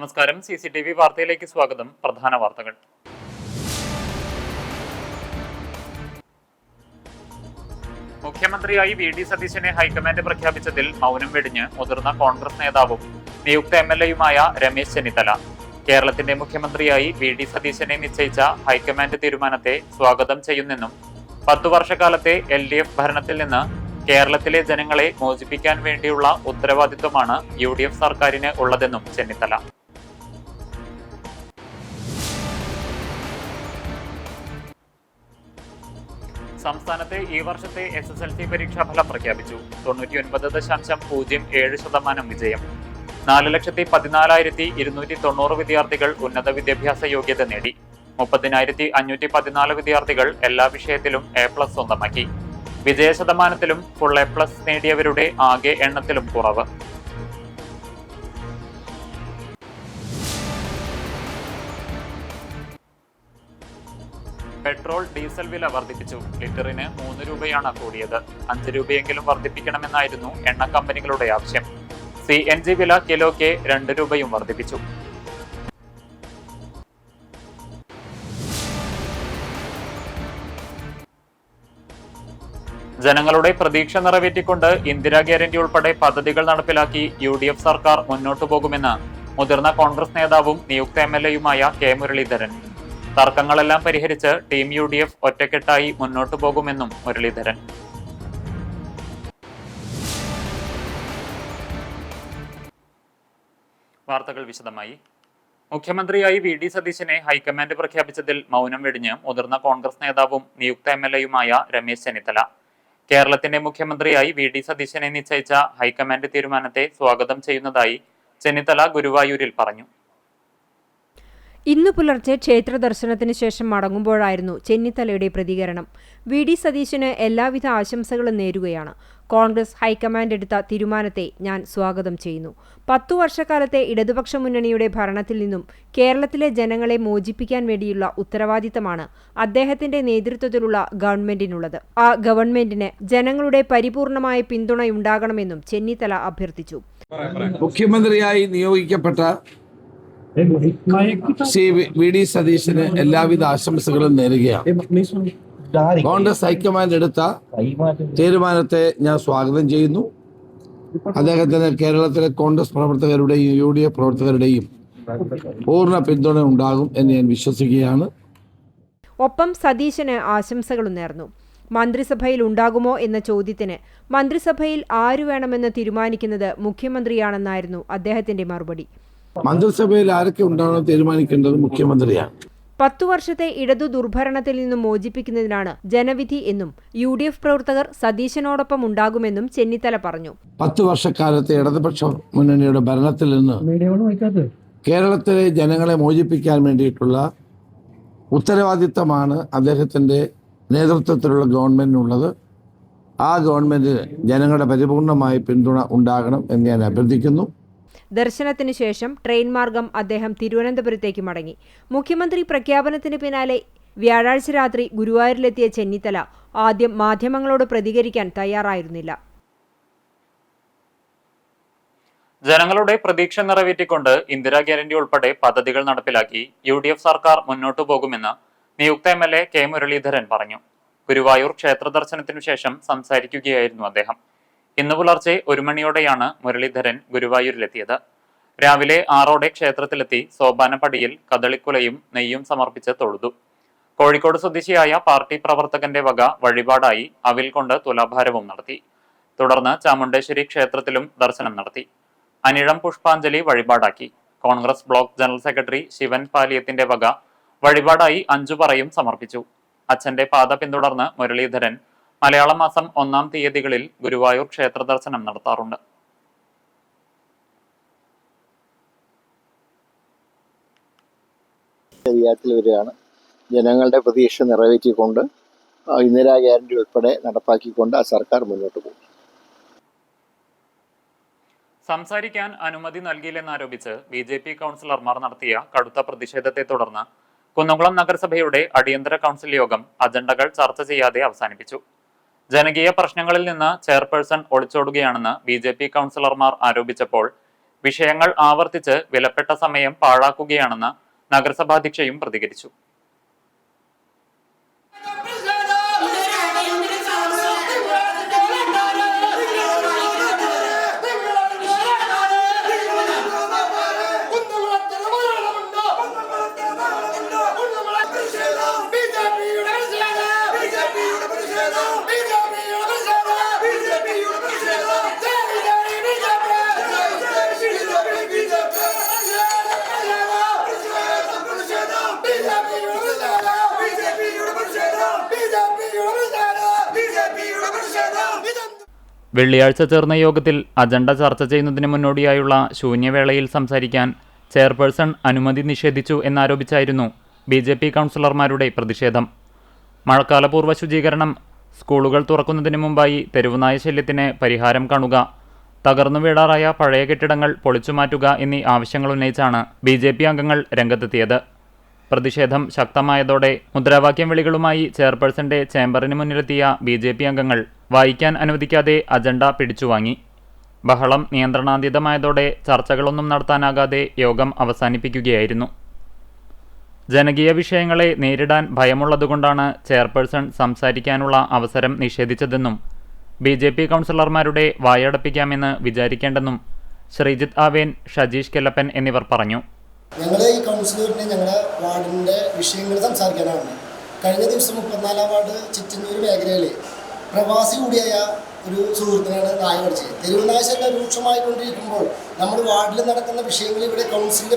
നമസ്കാരം. CCTV വാർത്തയിലേക്ക് സ്വാഗതം. പ്രധാന വാർത്തകൾ. മുഖ്യമന്ത്രിയായി VD സതീശനെ ഹൈക്കമാൻഡ് പ്രഖ്യാപിച്ചതിൽ മൗനം വെടിഞ്ഞ് മുതിർന്ന കോൺഗ്രസ് നേതാവും നിയുക്ത MLAയുമായ രമേശ് ചെന്നിത്തല കേരളത്തിന്റെ മുഖ്യമന്ത്രിയായി VD സതീശനെ നിശ്ചയിച്ച ഹൈക്കമാൻഡ് തീരുമാനത്തെ സ്വാഗതം ചെയ്യുന്നെന്നും 10 വർഷക്കാലത്തെ LDF ഭരണത്തിൽ നിന്ന് കേരളത്തിലെ ജനങ്ങളെ മോചിപ്പിക്കാൻ വേണ്ടിയുള്ള ഉത്തരവാദിത്വമാണ് UDF സർക്കാരിന് ഉള്ളതെന്നും ചെന്നിത്തല. സംസ്ഥാനത്തെ ഈ വർഷത്തെ SSLC പരീക്ഷാഫലം പ്രഖ്യാപിച്ചു. 99.07% വിജയം. 4,14,290 വിദ്യാർത്ഥികൾ ഉന്നത വിദ്യാഭ്യാസ യോഗ്യത നേടി. 30,514 വിദ്യാർത്ഥികൾ എല്ലാ വിഷയത്തിലും A+ സ്വന്തമാക്കി. വിജയശതമാനത്തിലും ഫുൾ A+ നേടിയവരുടെ ആകെ എണ്ണത്തിലും കുറവ്. പെട്രോൾ ഡീസൽ വില വർദ്ധിപ്പിച്ചു. ലിറ്ററിന് 3 രൂപയാണ് കൂടിയത്. 5 രൂപയെങ്കിലും വർദ്ധിപ്പിക്കണമെന്നായിരുന്നു എണ്ണ കമ്പനികളുടെ ആവശ്യം. CNG വില കിലോയ്ക്ക് 2 രൂപയും വർദ്ധിപ്പിച്ചു. ജനങ്ങളുടെ പ്രതീക്ഷ നിറവേറ്റിക്കൊണ്ട് ഇന്ദിരാ ഗ്യാരണ്ടി ഉൾപ്പെടെ പദ്ധതികൾ നടപ്പിലാക്കി UDF സർക്കാർ മുന്നോട്ടു പോകുമെന്ന് മുതിർന്ന കോൺഗ്രസ് നേതാവും നിയുക്ത MLAയുമായ K മുരളീധരൻ. തർക്കങ്ങളെല്ലാം പരിഹരിച്ച് ടീം UDF ഒറ്റക്കെട്ടായി മുന്നോട്ടു പോകുമെന്നും മുരളീധരൻ. വാർത്തകൾ വിശദമായി. മുഖ്യമന്ത്രിയായി VD സതീശനെ ഹൈക്കമാൻഡ് പ്രഖ്യാപിച്ചതിൽ മൗനം വെടിഞ്ഞ് മുതിർന്ന കോൺഗ്രസ് നേതാവും നിയുക്ത MLAയുമായ രമേശ് ചെന്നിത്തല കേരളത്തിന്റെ മുഖ്യമന്ത്രിയായി VD സതീശനെ നിശ്ചയിച്ച ഹൈക്കമാൻഡ് തീരുമാനത്തെ സ്വാഗതം ചെയ്യുന്നതായി ചെന്നിത്തല ഗുരുവായൂരിൽ പറഞ്ഞു. ഇന്നു പുലർച്ചെ ക്ഷേത്ര ദർശനത്തിന് ശേഷം മടങ്ങുമ്പോഴായിരുന്നു ചെന്നിത്തലയുടെ പ്രതികരണം. VD സതീശന് എല്ലാവിധ ആശംസകളും നേരുകയാണ്. കോൺഗ്രസ് ഹൈക്കമാൻഡ് എടുത്ത തീരുമാനത്തെ ഞാൻ സ്വാഗതം ചെയ്യുന്നു. 10 വർഷക്കാലത്തെ ഇടതുപക്ഷ മുന്നണിയുടെ ഭരണത്തിൽ നിന്നും കേരളത്തിലെ ജനങ്ങളെ മോചിപ്പിക്കാൻ വേണ്ടിയുള്ള ഉത്തരവാദിത്തമാണ് അദ്ദേഹത്തിന്റെ നേതൃത്വത്തിലുള്ള ഗവൺമെന്റിനുള്ളത്. ആ ഗവൺമെന്റിന് ജനങ്ങളുടെ പരിപൂർണമായ പിന്തുണയുണ്ടാകണമെന്നും ചെന്നിത്തല അഭ്യർത്ഥിച്ചു. മുഖ്യമന്ത്രിയായി നിയോഗിക്കപ്പെട്ട ശ്രീ VD സതീശന് എല്ലാവിധ ആശംസകളും നേരുകയാണ്. കോൺഗ്രസ് ഹൈക്കമാൻഡ് എടുത്ത തീരുമാനത്തെ ഞാൻ സ്വാഗതം ചെയ്യുന്നു. അദ്ദേഹത്തിന് കേരളത്തിലെ കോൺഗ്രസ് പ്രവർത്തകരുടെയും UDF പ്രവർത്തകരുടെയും പൂർണ്ണ പിന്തുണ ഉണ്ടാകും എന്ന് ഞാൻ വിശ്വസിക്കുകയാണ്. ഒപ്പം സതീശന് ആശംസകളും നേർന്നു. മന്ത്രിസഭയിൽ ഉണ്ടാകുമോ എന്ന ചോദ്യത്തിന് മന്ത്രിസഭയിൽ ആരു വേണമെന്ന് തീരുമാനിക്കുന്നത് മുഖ്യമന്ത്രിയാണെന്നായിരുന്നു അദ്ദേഹത്തിന്റെ മറുപടി. മന്ത്രിസഭയിൽ ആരൊക്കെ ഉണ്ടാകണം തീരുമാനിക്കേണ്ടത് മുഖ്യമന്ത്രിയാണ്. 10 വർഷത്തെ ഇടതു ദുർഭരണത്തിൽ നിന്നും മോചിപ്പിക്കുന്നതിനാണ് ജനവിധി എന്നും UDF പ്രവർത്തകർ സതീശനോടൊപ്പം ഉണ്ടാകുമെന്നും ചെന്നിത്തല പറഞ്ഞു. 10 വർഷക്കാലത്തെ ഇടതുപക്ഷ മുന്നണിയുടെ ഭരണത്തിൽ നിന്ന് കേരളത്തിലെ ജനങ്ങളെ മോചിപ്പിക്കാൻ വേണ്ടിയിട്ടുള്ള ഉത്തരവാദിത്തമാണ് അദ്ദേഹത്തിന്റെ നേതൃത്വത്തിലുള്ള ഗവൺമെന്റിനുള്ളത്. ആ ഗവൺമെന്റിന് ജനങ്ങളുടെ പരിപൂർണമായ പിന്തുണ ഉണ്ടാകണം എന്ന് ഞാൻ അഭ്യർത്ഥിക്കുന്നു. ദർശനത്തിന് ശേഷം ട്രെയിൻ മാർഗം അദ്ദേഹം തിരുവനന്തപുരത്തേക്ക് മടങ്ങി. മുഖ്യമന്ത്രി പ്രഖ്യാപനത്തിന് പിന്നാലെ വ്യാഴാഴ്ച രാത്രി ഗുരുവായൂരിലെത്തിയ ചെന്നിത്തല ആദ്യം മാധ്യമങ്ങളോട് പ്രതികരിക്കാൻ തയ്യാറായിരുന്നില്ല. ജനങ്ങളുടെ പ്രതീക്ഷ നിറവേറ്റിക്കൊണ്ട് ഇന്ദിരാ ഗ്യാരണ്ടി ഉൾപ്പെടെ പദ്ധതികൾ നടപ്പിലാക്കി UDF സർക്കാർ മുന്നോട്ടു പോകുമെന്ന് നിയുക്ത MLA K മുരളീധരൻ പറഞ്ഞു. ഗുരുവായൂർ ക്ഷേത്ര ദർശനത്തിനു ശേഷം സംസാരിക്കുകയായിരുന്നു അദ്ദേഹം. ഇന്ന് പുലർച്ചെ 1 മണിയോടെയാണ് മുരളീധരൻ ഗുരുവായൂരിലെത്തിയത്. രാവിലെ 6ഓടെ ക്ഷേത്രത്തിലെത്തി സോപാനപ്പടിയിൽ കദളിക്കുലയും നെയ്യും സമർപ്പിച്ച് തൊഴുതു. കോഴിക്കോട് സ്വദേശിയായ പാർട്ടി പ്രവർത്തകന്റെ വക വഴിപാടായി അവിൽ കൊണ്ട് തുലാഭാരവും നടത്തി. തുടർന്ന് ചാമുണ്ടേശ്വരി ക്ഷേത്രത്തിലും ദർശനം നടത്തി. അനിഴം പുഷ്പാഞ്ജലി വഴിപാടാക്കി. Congress block general secretary Shivan പാലിയത്തിന്റെ വക വഴിപാടായി 5 പറയും സമർപ്പിച്ചു. അച്ഛന്റെ പാത പിന്തുടർന്ന് മുരളീധരൻ മലയാള മാസം 1-ാം തീയതികളിൽ ഗുരുവായൂർ ക്ഷേത്ര ദർശനം നടത്താറുണ്ട്. വരികയാണ്. ജനങ്ങളുടെ പ്രതീക്ഷ നിറവേറ്റിക്കൊണ്ട് ഇന്ദിരാ ഗ്യാരണ്ടി ഉൾപ്പെടെ നടപ്പാക്കിക്കൊണ്ട് ആ സർക്കാർ മുന്നോട്ട് പോകും. സംസാരിക്കാൻ അനുമതി നൽകിയില്ലെന്നാരോപിച്ച് BJP കൗൺസിലർമാർ നടത്തിയ കടുത്ത പ്രതിഷേധത്തെ തുടർന്ന് കുന്നംകുളം നഗരസഭയുടെ അടിയന്തര കൗൺസിൽ യോഗം അജണ്ടകൾ ചർച്ച ചെയ്യാതെ അവസാനിപ്പിച്ചു. ജനകീയ പ്രശ്നങ്ങളിൽ നിന്ന് ചെയർപേഴ്സൺ ഒളിച്ചോടുകയാണെന്ന് BJP കൗൺസിലർമാർ ആരോപിച്ചപ്പോൾ വിഷയങ്ങൾ ആവർത്തിച്ച് വിലപ്പെട്ട സമയം പാഴാക്കുകയാണെന്ന് നഗരസഭാധ്യക്ഷയും പ്രതികരിച്ചു. വെള്ളിയാഴ്ച ചേർന്ന യോഗത്തിൽ അജണ്ട ചർച്ച ചെയ്യുന്നതിന് മുന്നോടിയായുള്ള ശൂന്യവേളയിൽ സംസാരിക്കാൻ ചെയർപേഴ്സൺ അനുമതി നിഷേധിച്ചു എന്നാരോപിച്ചായിരുന്നു BJP കൗൺസിലർമാരുടെ പ്രതിഷേധം. മഴക്കാലപൂർവ്വ ശുചീകരണം, സ്കൂളുകൾ തുറക്കുന്നതിന് മുമ്പായി തെരുവുനായ ശല്യത്തിന് പരിഹാരം കാണുക, തകർന്നു വീഴാറായ പഴയ കെട്ടിടങ്ങൾ പൊളിച്ചുമാറ്റുക എന്നീ ആവശ്യങ്ങൾ ഉന്നയിച്ചാണ് BJP അംഗങ്ങൾ രംഗത്തെത്തിയത്. പ്രതിഷേധം ശക്തമായതോടെ മുദ്രാവാക്യം വിളികളുമായി ചെയർപേഴ്സന്റെ ചേംബറിന് മുന്നിലെത്തിയ BJP അംഗങ്ങൾ വായിക്കാൻ അനുവദിക്കാതെ അജണ്ട പിടിച്ചുവാങ്ങി. ബഹളം നിയന്ത്രണാതീതമായതോടെ ചർച്ചകളൊന്നും നടത്താനാകാതെ യോഗം അവസാനിപ്പിക്കുകയായിരുന്നു. ജനകീയ വിഷയങ്ങളെ നേരിടാൻ ഭയമുള്ളതുകൊണ്ടാണ് ചെയർപേഴ്സൺ സംസാരിക്കാനുള്ള അവസരം നിഷേധിച്ചതെന്നും BJP കൗൺസിലർമാരുടെ വായടപ്പിക്കാമെന്ന് വിചാരിക്കേണ്ടെന്നും ശ്രീജിത്ത് ആവേൻ, ഷജീഷ് കെല്ലപ്പൻ എന്നിവർ പറഞ്ഞു. ഞങ്ങൾ ഈ കൗൺസിലറിനെ ഞങ്ങളുടെ വാർഡിൻ്റെ വിഷയങ്ങൾ സംസാരിക്കാനാണ്. കഴിഞ്ഞ ദിവസം 34-ാം വാർഡ് ചിറ്റന്നൂർ മേഖലയിൽ പ്രവാസി കൂടിയായ ഒരു സുഹൃത്തിനാണ് നായ കടിച്ചത്. തെരുവുനായ ശല്യം രൂക്ഷമായിക്കൊണ്ടിരിക്കുമ്പോൾ നമ്മുടെ വാർഡിൽ നടക്കുന്ന വിഷയങ്ങൾ ഇവിടെ കൗൺസിലിൽ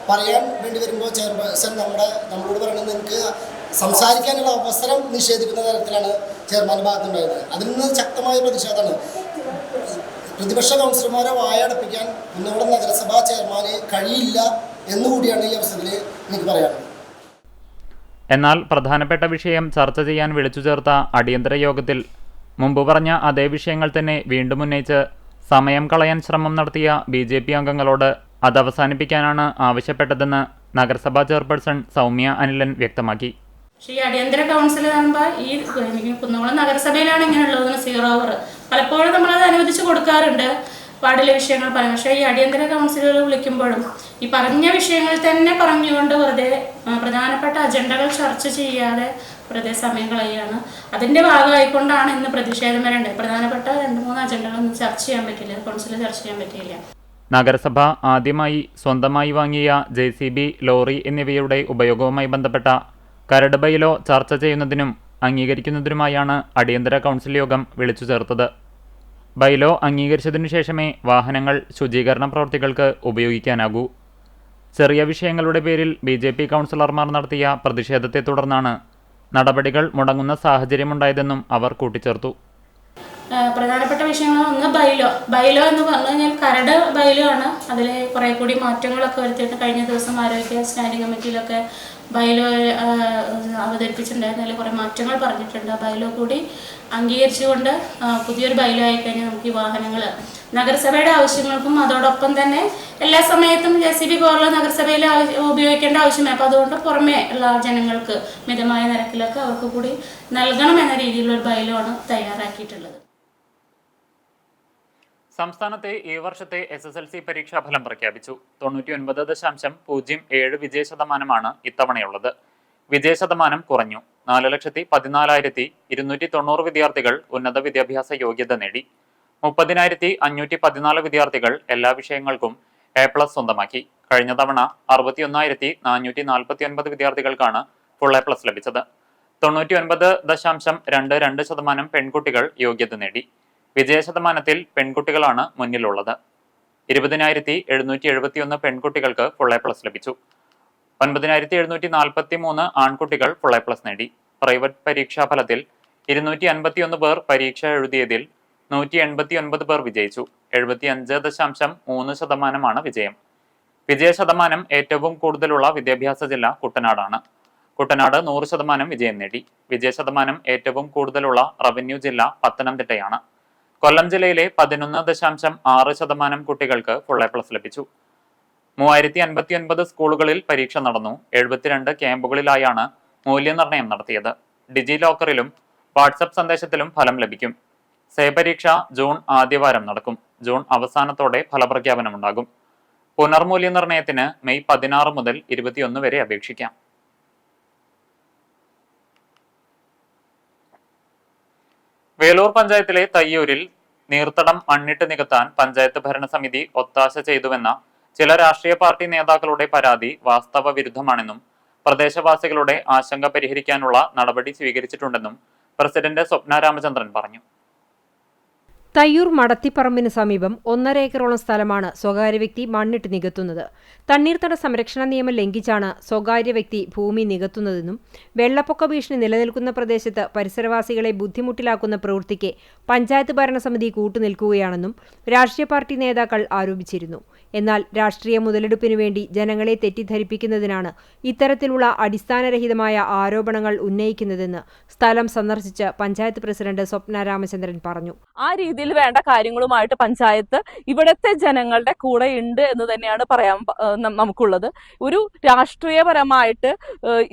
പറയാൻ വേണ്ടി വരുമ്പോൾ ചെയർപേഴ്സൺ നമ്മളോട് പറയുന്നത് നിങ്ങൾക്ക് സംസാരിക്കാനുള്ള അവസരം നിഷേധിക്കുന്ന തരത്തിലാണ് ചെയർമാൻ്റെ ഭാഗത്തുണ്ടായത്. അതിൽ നിന്ന് ശക്തമായ പ്രതിഷേധമാണ്. പ്രതിപക്ഷ കൗൺസിലർമാരെ വായടപ്പിക്കാൻ കുന്നംകുളം നഗരസഭാ ചെയർമാന് കഴിയില്ല എന്നുകൂടിയാണ് ഈ അവസരത്തിൽ എനിക്ക് പറയാനുള്ളത്. എന്നാൽ പ്രധാനപ്പെട്ട വിഷയം ചർച്ച ചെയ്യാൻ വിളിച്ചു ചേർത്ത അടിയന്തര യോഗത്തിൽ മുമ്പ് പറഞ്ഞ അതേ വിഷയങ്ങൾ തന്നെ വീണ്ടും ഉന്നയിച്ച് സമയം കളയാൻ ശ്രമം നടത്തിയ BJP അംഗങ്ങളോട് അത് അവസാനിപ്പിക്കാനാണ് ആവശ്യപ്പെട്ടതെന്ന് നഗരസഭാ ചെയർപേഴ്സൺ സൗമ്യ അനിലൻ വ്യക്തമാക്കി. പക്ഷേ ഈ അടിയന്തര കൗൺസിൽ ആകുമ്പോൾ ഈ കുന്നംകുളം നഗരസഭയിലാണ് ഇങ്ങനെയുള്ളതെന്ന് 0 അവർ പലപ്പോഴും നമ്മളത് അനുവദിച്ച് കൊടുക്കാറുണ്ട്, വാർഡിലെ വിഷയങ്ങൾ പറയും. പക്ഷേ ഈ അടിയന്തര കൗൺസിലുകൾ വിളിക്കുമ്പോഴും ഈ പറഞ്ഞ വിഷയങ്ങൾ തന്നെ പറഞ്ഞുകൊണ്ട് വെറുതെ പ്രധാനപ്പെട്ട അജണ്ടകൾ ചർച്ച ചെയ്യാതെ വെറുതെ സമയം കളയുകയാണ്. അതിൻ്റെ ഭാഗമായിക്കൊണ്ടാണ് ഇന്ന് പ്രതിഷേധം വരേണ്ടത്. പ്രധാനപ്പെട്ട 2-3 അജണ്ടകളൊന്നും ചർച്ച ചെയ്യാൻ പറ്റില്ല, കൗൺസിലിൽ ചർച്ച ചെയ്യാൻ പറ്റിയില്ല. നഗരസഭ ആദ്യമായി സ്വന്തമായി വാങ്ങിയ JCB, ലോറി എന്നിവയുടെ ഉപയോഗവുമായി ബന്ധപ്പെട്ട കരട് ബൈലോ ചർച്ച ചെയ്യുന്നതിനും അംഗീകരിക്കുന്നതിനുമായാണ് അടിയന്തര കൗൺസിൽ യോഗം വിളിച്ചു ചേർത്തത്. ബൈലോ അംഗീകരിച്ചതിനു ശേഷമേ വാഹനങ്ങൾ ശുചീകരണ പ്രവൃത്തികൾക്ക് ഉപയോഗിക്കാനാകൂ. ചെറിയ വിഷയങ്ങളുടെ പേരിൽ BJP കൗൺസിലർമാർ നടത്തിയ പ്രതിഷേധത്തെ തുടർന്നാണ് നടപടികൾ മുടങ്ങുന്ന സാഹചര്യമുണ്ടായതെന്നും അവർ കൂട്ടിച്ചേർത്തു. പ്രധാനപ്പെട്ട വിഷയങ്ങൾ ഒന്ന് ബൈലോ എന്ന് പറഞ്ഞു കഴിഞ്ഞാൽ കരട് ബൈലോ ആണ്. അതിൽ കുറേ കൂടി മാറ്റങ്ങളൊക്കെ വരുത്തിയിട്ട് കഴിഞ്ഞ ദിവസം ആരോഗ്യ സ്റ്റാൻഡിംഗ് കമ്മിറ്റിയിലൊക്കെ ബൈലോ അവതരിപ്പിച്ചിട്ടുണ്ടായിരുന്നു. അതിൽ കുറേ മാറ്റങ്ങൾ പറഞ്ഞിട്ടുണ്ട്. ബൈലോ കൂടി അംഗീകരിച്ചുകൊണ്ട് പുതിയൊരു ബൈലോ ആയിക്കഴിഞ്ഞാൽ നമുക്ക് ഈ വാഹനങ്ങൾ നഗരസഭയുടെ ആവശ്യങ്ങൾക്കും അതോടൊപ്പം തന്നെ എല്ലാ സമയത്തും JCB പോലുള്ള നഗരസഭയിൽ ഉപയോഗിക്കേണ്ട ആവശ്യമില്ല. അപ്പോൾ അതുകൊണ്ട് പുറമേ ഉള്ള ജനങ്ങൾക്ക് മിതമായ നിരക്കിലൊക്കെ അവർക്ക് കൂടി നൽകണം എന്ന രീതിയിലുള്ള ബൈലോ ആണ് തയ്യാറാക്കിയിട്ടുള്ളത്. സംസ്ഥാനത്തെ ഈ വർഷത്തെ SSLC പരീക്ഷാഫലം പ്രഖ്യാപിച്ചു. 99.07 വിജയശതമാനമാണ് ഇത്തവണയുള്ളത്. വിജയശതമാനം കുറഞ്ഞു. 4,14,290 വിദ്യാർത്ഥികൾ ഉന്നത വിദ്യാഭ്യാസ യോഗ്യത നേടി. 30,514 വിദ്യാർത്ഥികൾ എല്ലാ വിഷയങ്ങൾക്കും A+ സ്വന്തമാക്കി. കഴിഞ്ഞ തവണ 61,449 വിദ്യാർത്ഥികൾക്കാണ് ഫുൾ A+ ലഭിച്ചത്. 99.22% പെൺകുട്ടികൾ യോഗ്യത നേടി. വിജയശതമാനത്തിൽ പെൺകുട്ടികളാണ് മുന്നിലുള്ളത്. 20,771 പെൺകുട്ടികൾക്ക് ഫുൾ A+ ലഭിച്ചു. 9,743 ആൺകുട്ടികൾ ഫുൾ A+ നേടി. പ്രൈവറ്റ് പരീക്ഷാഫലത്തിൽ 251 പേർ പരീക്ഷ എഴുതിയതിൽ 189 പേർ വിജയിച്ചു. 75.3% വിജയം. വിജയശതമാനം ഏറ്റവും കൂടുതലുള്ള വിദ്യാഭ്യാസ ജില്ല കുട്ടനാടാണ്. കുട്ടനാട് 100% വിജയം നേടി. വിജയശതമാനം ഏറ്റവും കൂടുതലുള്ള റവന്യൂ ജില്ല പത്തനംതിട്ടയാണ്. കൊല്ലം ജില്ലയിലെ 11.6% കുട്ടികൾക്ക് ഫുൾ A+ ലഭിച്ചു. 3059 സ്കൂളുകളിൽ പരീക്ഷ നടന്നു. 72 ക്യാമ്പുകളിലായാണ് മൂല്യനിർണ്ണയം നടത്തിയത്. ഡിജി ലോക്കറിലും വാട്സപ്പ് സന്ദേശത്തിലും ഫലം ലഭിക്കും. സേ പരീക്ഷ ജൂൺ ആദ്യവാരം നടക്കും. ജൂൺ അവസാനത്തോടെ ഫലപ്രഖ്യാപനമുണ്ടാകും. പുനർമൂല്യനിർണ്ണയത്തിന് മെയ് 16 മുതൽ 21 വരെ അപേക്ഷിക്കാം. വേലൂർ പഞ്ചായത്തിലെ തയ്യൂരിൽ നീർത്തടം മണ്ണിട്ട് നികത്താൻ പഞ്ചായത്ത് ഭരണസമിതി ഒത്താശ ചെയ്തുവെന്ന ചില രാഷ്ട്രീയ പാർട്ടി നേതാക്കളുടെ പരാതി വാസ്തവ വിരുദ്ധമാണെന്നും പ്രദേശവാസികളുടെ ആശങ്ക പരിഹരിക്കാനുള്ള നടപടി സ്വീകരിച്ചിട്ടുണ്ടെന്നും പ്രസിഡന്റ് സ്വപ്ന രാമചന്ദ്രൻ പറഞ്ഞു. തയ്യൂർ മടത്തിപ്പറമ്പിന് സമീപം 1.5 ഏക്കറോളം സ്ഥലമാണ് സ്വകാര്യ വ്യക്തി മണ്ണിട്ട് നികത്തുന്നത്. തണ്ണീർത്തട സംരക്ഷണ നിയമം ലംഘിച്ചാണ് സ്വകാര്യ വ്യക്തി ഭൂമി നികത്തുന്നതെന്നും വെള്ളപ്പൊക്ക ഭീഷണി നിലനിൽക്കുന്ന പ്രദേശത്ത് പരിസരവാസികളെ ബുദ്ധിമുട്ടിലാക്കുന്ന പ്രവൃത്തിക്ക് പഞ്ചായത്ത് ഭരണസമിതി കൂട്ടുനിൽക്കുകയാണെന്നും രാഷ്ട്രീയ പാർട്ടി നേതാക്കൾ ആരോപിച്ചിരുന്നു. എന്നാൽ രാഷ്ട്രീയ മുതലെടുപ്പിനു വേണ്ടി ജനങ്ങളെ തെറ്റിദ്ധരിപ്പിക്കുന്നതിനാണ് ഇത്തരത്തിലുള്ള അടിസ്ഥാനരഹിതമായ ആരോപണങ്ങൾ ഉന്നയിക്കുന്നതെന്ന് സ്ഥലം സന്ദർശിച്ച് പഞ്ചായത്ത് പ്രസിഡന്റ് സ്വപ്ന രാമചന്ദ്രൻ പറഞ്ഞു. ആ രീതിയിൽ വേണ്ട കാര്യങ്ങളുമായിട്ട് പഞ്ചായത്ത് ഇവിടുത്തെ ജനങ്ങളുടെ കൂടെ ഉണ്ട് എന്ന് തന്നെയാണ് പറയാൻ നമുക്കുള്ളത്. ഒരു രാഷ്ട്രീയപരമായിട്ട്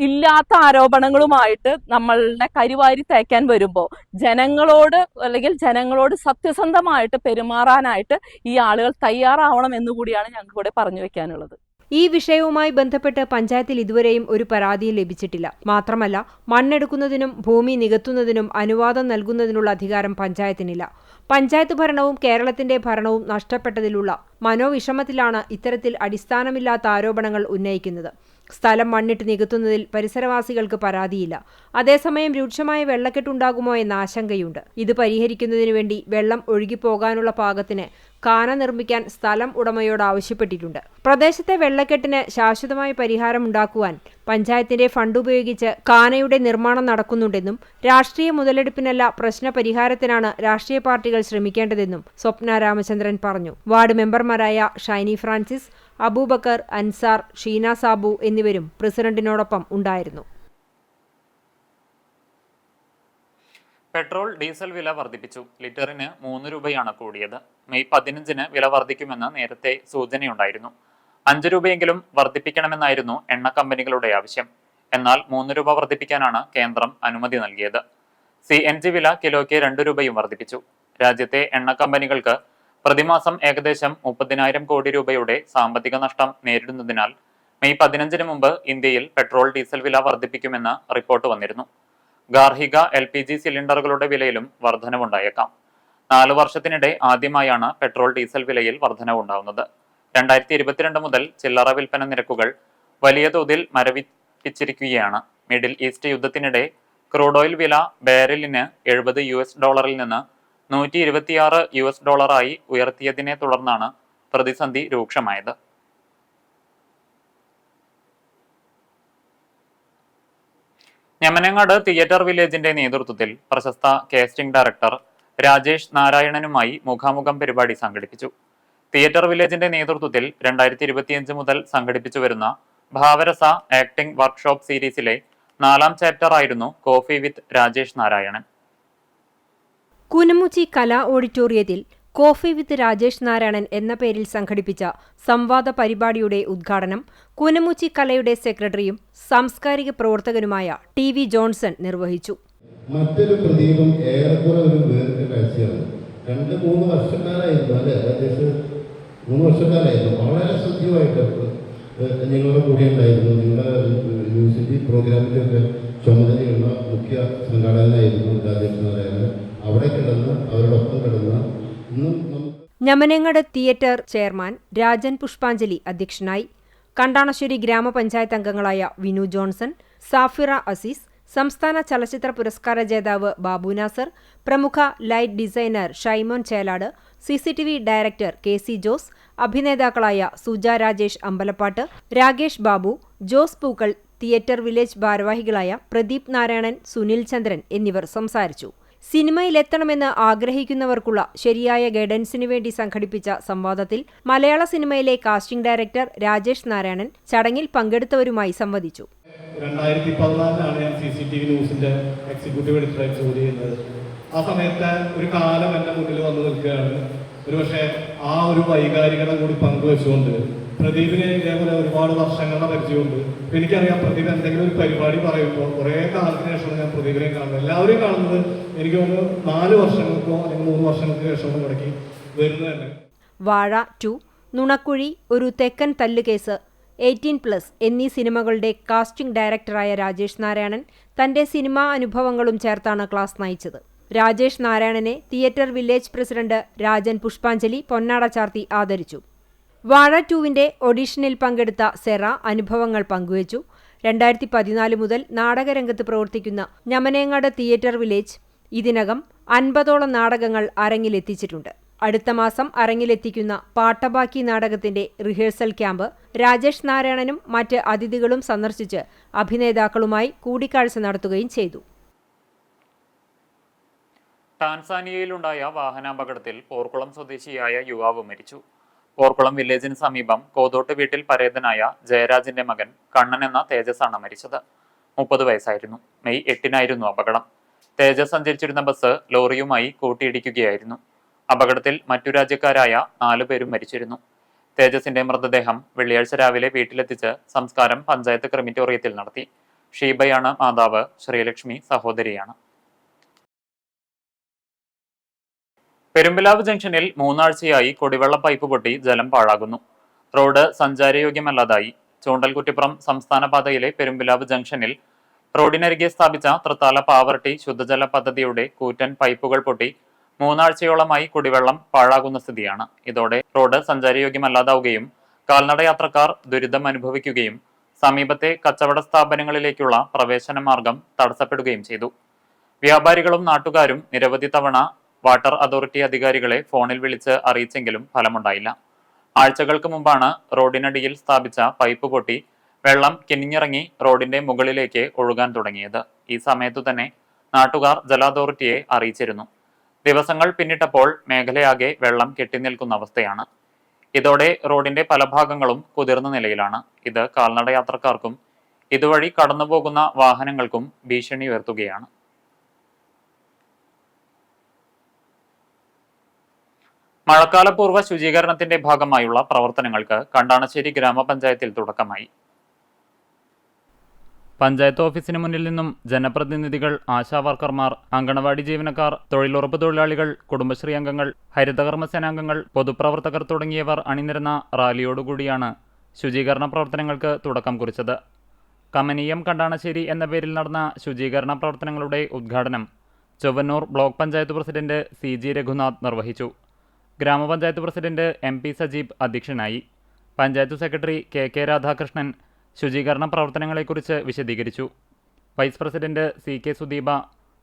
ഇല്ലാത്ത ആരോപണങ്ങളുമായിട്ട് നമ്മളുടെ കരിവാരി തേക്കാൻ വരുമ്പോൾ ജനങ്ങളോട് സത്യസന്ധമായിട്ട് പെരുമാറാനായിട്ട് ഈ ആളുകൾ തയ്യാറാവണം എന്നുകൂടിയാണ് ഞങ്ങൾക്ക് ഇവിടെ പറഞ്ഞു വെക്കാനുള്ളത്. ഈ വിഷയവുമായി ബന്ധപ്പെട്ട് പഞ്ചായത്തിൽ ഇതുവരെയും ഒരു പരാതിയും ലഭിച്ചിട്ടില്ല. മാത്രമല്ല, മണ്ണെടുക്കുന്നതിനും ഭൂമി നികത്തുന്നതിനും അനുവാദം നൽകുന്നതിനുള്ള അധികാരം പഞ്ചായത്തിനില്ല. പഞ്ചായത്ത് ഭരണവും കേരളത്തിന്റെ ഭരണവും നഷ്ടപ്പെട്ടതിലുള്ള മനോവിഷമത്തിലാണ് ഇത്തരത്തിൽ അടിസ്ഥാനമില്ലാത്ത ആരോപണങ്ങൾ ഉന്നയിക്കുന്നത്. സ്ഥലം മണ്ണിട്ട് നികത്തുന്നതിൽ പരിസരവാസികൾക്ക് പരാതിയില്ല. അതേസമയം രൂക്ഷമായ വെള്ളക്കെട്ടുണ്ടാകുമോ എന്ന ആശങ്കയുണ്ട്. ഇത് പരിഹരിക്കുന്നതിനു വേണ്ടി വെള്ളം ഒഴുകിപ്പോകാനുള്ള പാകത്തിന് കാന നിർമ്മിക്കാൻ സ്ഥലം ഉടമയോട് ആവശ്യപ്പെട്ടിട്ടുണ്ട്. പ്രദേശത്തെ വെള്ളക്കെട്ടിന് ശാശ്വതമായ പരിഹാരമുണ്ടാക്കുവാൻ പഞ്ചായത്തിന്റെ ഫണ്ട് ഉപയോഗിച്ച് കാനയുടെ നിർമ്മാണം നടക്കുന്നുണ്ടെന്നും രാഷ്ട്രീയ മുതലെടുപ്പിനല്ല പ്രശ്നപരിഹാരത്തിനാണ് രാഷ്ട്രീയ പാർട്ടികൾ ശ്രമിക്കേണ്ടതെന്നും സ്വപ്ന രാമചന്ദ്രൻ പറഞ്ഞു. വാർഡ് മെമ്പർമാരായ ഷൈനി ഫ്രാൻസിസ്, അബൂബക്കർ, അൻസാർ, ഷീന സാബു എന്നിവരും പ്രസിഡന്റിനോടൊപ്പം ഉണ്ടായിരുന്നു. പെട്രോൾ ഡീസൽ വില വർദ്ധിപ്പിച്ചു. ലിറ്ററിന് 3 രൂപയാണ് കൂടിയത്. മെയ് 15-ന് വില വർദ്ധിക്കുമെന്ന് നേരത്തെ സൂചനയുണ്ടായിരുന്നു. 5 രൂപയെങ്കിലും വർദ്ധിപ്പിക്കണമെന്നായിരുന്നു എണ്ണ കമ്പനികളുടെ ആവശ്യം. എന്നാൽ 3 രൂപ വർദ്ധിപ്പിക്കാനാണ് കേന്ദ്രം അനുമതി നൽകിയത്. CNG വില കിലോയ്ക്ക് 2 രൂപയും വർദ്ധിപ്പിച്ചു. രാജ്യത്തെ എണ്ണ കമ്പനികൾക്ക് പ്രതിമാസം ഏകദേശം 30,000 കോടി രൂപയുടെ സാമ്പത്തിക നഷ്ടം നേരിടുന്നതിനാൽ മെയ് 15-ന് മുമ്പ് ഇന്ത്യയിൽ പെട്രോൾ ഡീസൽ വില വർദ്ധിപ്പിക്കുമെന്ന് റിപ്പോർട്ട് വന്നിരുന്നു. ഗാർഹിക LPG സിലിണ്ടറുകളുടെ വിലയിലും വർധനവുണ്ടായേക്കാം. 4 വർഷത്തിനിടെ ആദ്യമായാണ് പെട്രോൾ ഡീസൽ വിലയിൽ വർധനവുണ്ടാവുന്നത്. 2022 മുതൽ ചില്ലറ വിൽപ്പന നിരക്കുകൾ വലിയ തോതിൽ മരവിപ്പിച്ചിരിക്കുകയാണ്. മിഡിൽ ഈസ്റ്റ് യുദ്ധത്തിനിടെ ക്രൂഡ് ഓയിൽ വില ബാരലിന് $70 നിന്ന് $126 ഉയർത്തിയതിനെ തുടർന്നാണ് പ്രതിസന്ധി രൂക്ഷമായത്. ഞമനങ്ങാട് തിയേറ്റർ വില്ലേജിന്റെ നേതൃത്വത്തിൽ പ്രശസ്ത കാസ്റ്റിംഗ് ഡയറക്ടർ രാജേഷ് നാരായണനുമായി മുഖാമുഖം പരിപാടി സംഘടിപ്പിച്ചു. തിയേറ്റർ വില്ലേജിന്റെ നേതൃത്വത്തിൽ 2025 മുതൽ സംഘടിപ്പിച്ചു വരുന്ന ഭാവരസ ആക്ടിംഗ് വർക്ക്ഷോപ്പ് സീരീസിലെ 4ാം ചാപ്റ്റർ ആയിരുന്നു കോഫി വിത്ത് രാജേഷ് നാരായണൻ. കുനമുച്ചി കലാ ഓഡിറ്റോറിയത്തിൽ കോഫി വിത്ത് രാജേഷ് നാരായണൻ എന്ന പേരിൽ സംഘടിപ്പിച്ച സംവാദ പരിപാടിയുടെ ഉദ്ഘാടനം കുനമുച്ചി കലയുടെ സെക്രട്ടറിയും സാംസ്കാരിക പ്രവർത്തകനുമായ TV ജോൺസൺ നിർവഹിച്ചു. മറ്റൊരു പ്രതീകം ഏറെക്കുറെ ഒരു വേറിട്ട കാഴ്ചയാണ്. 2-3 വർഷക്കാലായിരുന്നു അല്ലെ, ഏകദേശം 3 വർഷക്കാലായിരുന്നു വളരെ സജീവമായിട്ട് ഞങ്ങളുടെ കൂടെ ഉണ്ടായിരുന്നു. നിങ്ങളുടെ യൂണിവേഴ്സിറ്റി പ്രോഗ്രാമിൻ്റെയൊക്കെ ചുമതലയുള്ള മുഖ്യ സംഘാടകനായിരുന്നു രാജേഷ് നാരായണൻ. അവിടെ കിടന്ന് അവരോടൊപ്പം കിടന്ന് ഞമനങ്ങാട് തിയേറ്റർ ചെയർമാൻ രാജൻ പുഷ്പാഞ്ജലി അധ്യക്ഷനായി. കണ്ടാണശ്ശേരി ഗ്രാമപഞ്ചായത്ത് അംഗങ്ങളായ വിനു ജോൺസൺ, സാഫിറ അസീസ്, സംസ്ഥാന ചലച്ചിത്ര പുരസ്കാര ജേതാവ് ബാബു നാസർ, പ്രമുഖ light designer Shaimon Chelad, CCTV director KC Jose, അഭിനേതാക്കളായ സുജ രാജേഷ് അമ്പലപ്പാട്ട്, രാകേഷ് ബാബു, ജോസ് പൂക്കൾ, തിയേറ്റർ വില്ലേജ് ഭാരവാഹികളായ പ്രദീപ് നാരായണൻ, സുനിൽ ചന്ദ്രൻ എന്നിവർ സംസാരിച്ചു. സിനിമയിലെത്തണമെന്ന് ആഗ്രഹിക്കുന്നവർക്കുള്ള ശരിയായ ഗൈഡൻസിനു വേണ്ടി സംഘടിപ്പിച്ച സംവാദത്തിൽ മലയാള സിനിമയിലെ കാസ്റ്റിംഗ് ഡയറക്ടർ രാജേഷ് നാരായണൻ ചടങ്ങിൽ പങ്കെടുത്തവരുമായി സംവദിച്ചു. 2014 ഞാൻ CCTV ന്യൂസിന്റെ എക്സിക്യൂട്ടീവ് എഡിറ്ററായി ജോലി ചെയ്യുന്നത്. ആ സമയത്ത് ഒരു കാലം എൻ്റെ മുന്നിൽ വന്നു നിൽക്കുകയാണ്. ഒരുപക്ഷെ ആ ഒരു വൈകാരികത കൂടി പങ്കുവെച്ചുകൊണ്ട് പ്രദീപിനെ ഇതേപോലെ ഒരുപാട് വർഷങ്ങളുടെ പരിചയമുണ്ട്. അപ്പോൾ എനിക്കറിയാം പ്രദീപ് എന്തെങ്കിലും ഒരു പരിപാടി പറയുമ്പോൾ കുറേ കാലത്തിന് ശേഷമാണ് ഞാൻ പ്രദീപിനെ കാണുന്നത്. എല്ലാവരെയും കാണുന്നത് എനിക്ക് തോന്നുന്നു 4 വർഷങ്ങൾക്കോ അല്ലെങ്കിൽ 3 വർഷങ്ങൾക്ക് ശേഷമോ ഇടയ്ക്ക് വരുന്നത് തന്നെ. വാഴ 2, നുണക്കുഴി, ഒരു തെക്കൻ തല്ലുകേസ്, 18+ എന്നീ സിനിമകളുടെ കാസ്റ്റിംഗ് ഡയറക്ടറായ രാജേഷ് നാരായണൻ തന്റെ സിനിമാ അനുഭവങ്ങളും ചേർത്താണ് ക്ലാസ് നയിച്ചത്. രാജേഷ് നാരായണനെ തിയേറ്റർ വില്ലേജ് പ്രസിഡന്റ് രാജൻ പുഷ്പാഞ്ജലി പൊന്നാട ചാർത്തി ആദരിച്ചു. വാഴ 2വിന്റെ ഓഡിഷനിൽ പങ്കെടുത്ത സെറ അനുഭവങ്ങൾ പങ്കുവച്ചു. 2014 മുതൽ നാടകരംഗത്ത് പ്രവർത്തിക്കുന്ന ഞമനേങ്ങാട് തിയേറ്റർ വില്ലേജ് ഇതിനകം 50ഓളം നാടകങ്ങൾ അരങ്ങിലെത്തിച്ചിട്ടുണ്ട്. അടുത്ത മാസം അരങ്ങിലെത്തിക്കുന്ന പാട്ടബാക്കി നാടകത്തിന്റെ റിഹേഴ്സൽ ക്യാമ്പ് രാജേഷ് നാരായണനും മറ്റ് അതിഥികളും സന്ദർശിച്ച് അഭിനേതാക്കളുമായി കൂടിക്കാഴ്ച നടത്തുകയും ചെയ്തു. ടാൻസാനിയയിലുണ്ടായ വാഹനാപകടത്തിൽ പോർക്കുളം സ്വദേശിയായ യുവാവ് മരിച്ചു. പോർക്കുളം വില്ലേജിന് സമീപം കോതോട്ട് വീട്ടിൽ പരേതനായ ജയരാജിന്റെ മകൻ കണ്ണൻ എന്ന തേജസാണ് മരിച്ചത്. 30 വയസ്സായിരുന്നു. മെയ് 8-നായിരുന്നു അപകടം. തേജസ് സഞ്ചരിച്ചിരുന്ന ബസ് ലോറിയുമായി കൂട്ടിയിടിക്കുകയായിരുന്നു. അപകടത്തിൽ മറ്റു രാജ്യക്കാരായ 4 പേരും മരിച്ചിരുന്നു. തേജസിന്റെ മൃതദേഹം വെള്ളിയാഴ്ച രാവിലെ വീട്ടിലെത്തിച്ച് സംസ്കാരം പഞ്ചായത്ത് ക്രിമിറ്റോറിയത്തിൽ നടത്തി. ഷീബയാണ് മാതാവ്, ശ്രീലക്ഷ്മി സഹോദരിയാണ്. പെരുമ്പിലാവ് ജംഗ്ഷനിൽ 3 ആഴ്ചയായി കുടിവെള്ള പൈപ്പ് പൊട്ടി ജലം പാഴാകുന്നു. റോഡ് സഞ്ചാരയോഗ്യമല്ലാതായി. ചൂണ്ടൽ കുറ്റിപ്പുറം സംസ്ഥാന പാതയിലെ പെരുമ്പിലാവ് ജംഗ്ഷനിൽ റോഡിനരികെ സ്ഥാപിച്ച തൃത്താല പാവർട്ടി ശുദ്ധജല പദ്ധതിയുടെ കൂറ്റൻ പൈപ്പുകൾ പൊട്ടി 3 ആഴ്ചയോളമായി കുടിവെള്ളം പാഴാകുന്ന സ്ഥിതിയാണ്. ഇതോടെ റോഡ് സഞ്ചാരയോഗ്യമല്ലാതാവുകയും കാൽനടയാത്രക്കാർ ദുരിതം അനുഭവിക്കുകയും സമീപത്തെ കച്ചവട സ്ഥാപനങ്ങളിലേക്കുള്ള പ്രവേശന മാർഗം തടസ്സപ്പെടുകയും ചെയ്തു. വ്യാപാരികളും നാട്ടുകാരും നിരവധി തവണ വാട്ടർ അതോറിറ്റി അധികാരികളെ ഫോണിൽ വിളിച്ച് അറിയിച്ചെങ്കിലും ഫലമുണ്ടായില്ല. ആഴ്ചകൾക്ക് മുമ്പാണ് റോഡിനടിയിൽ സ്ഥാപിച്ച പൈപ്പ് പൊട്ടി വെള്ളം കിനിഞ്ഞിറങ്ങി റോഡിന്റെ മുകളിലേക്ക് ഒഴുകാൻ തുടങ്ങിയത്. ഈ സമയത്തു തന്നെ നാട്ടുകാർ ജല അതോറിറ്റിയെ അറിയിച്ചിരുന്നു. ദിവസങ്ങൾ പിന്നിട്ടപ്പോൾ മേഖലയാകെ വെള്ളം കെട്ടിനിൽക്കുന്ന അവസ്ഥയാണ്. ഇതോടെ റോഡിന്റെ പല ഭാഗങ്ങളും കുതിർന്ന നിലയിലാണ്. ഇത് കാൽനടയാത്രക്കാർക്കും ഇതുവഴി കടന്നുപോകുന്ന വാഹനങ്ങൾക്കും ഭീഷണി ഉയർത്തുകയാണ്. മഴക്കാലപൂർവ്വ ശുചീകരണത്തിന്റെ ഭാഗമായുള്ള പ്രവർത്തനങ്ങൾക്ക് കണ്ടാണശ്ശേരി ഗ്രാമപഞ്ചായത്തിൽ തുടക്കമായി. പഞ്ചായത്ത് ഓഫീസിന് മുന്നിൽ നിന്നും ജനപ്രതിനിധികൾ, ആശാവർക്കർമാർ, അങ്കണവാടി ജീവനക്കാർ, തൊഴിലുറപ്പ് തൊഴിലാളികൾ, കുടുംബശ്രീ അംഗങ്ങൾ, ഹരിതകർമ്മസേനാംഗങ്ങൾ, പൊതുപ്രവർത്തകർ തുടങ്ങിയവർ അണിനിരന്ന റാലിയോടുകൂടിയാണ് ശുചീകരണ പ്രവർത്തനങ്ങൾക്ക് തുടക്കം കുറിച്ചത്. കമനീയം കണ്ടാണശ്ശേരി എന്ന പേരിൽ നടന്ന ശുചീകരണ പ്രവർത്തനങ്ങളുടെ ഉദ്ഘാടനം Chowwannur block panchayat president CG Raghunath നിർവഹിച്ചു. ഗ്രാമപഞ്ചായത്ത് പ്രസിഡന്റ് MP സജീബ് അധ്യക്ഷനായി. പഞ്ചായത്ത് സെക്രട്ടറി KK രാധാകൃഷ്ണൻ ശുചീകരണ പ്രവർത്തനങ്ങളെക്കുറിച്ച് വിശദീകരിച്ചു. വൈസ് പ്രസിഡന്റ് CK സുദീപ,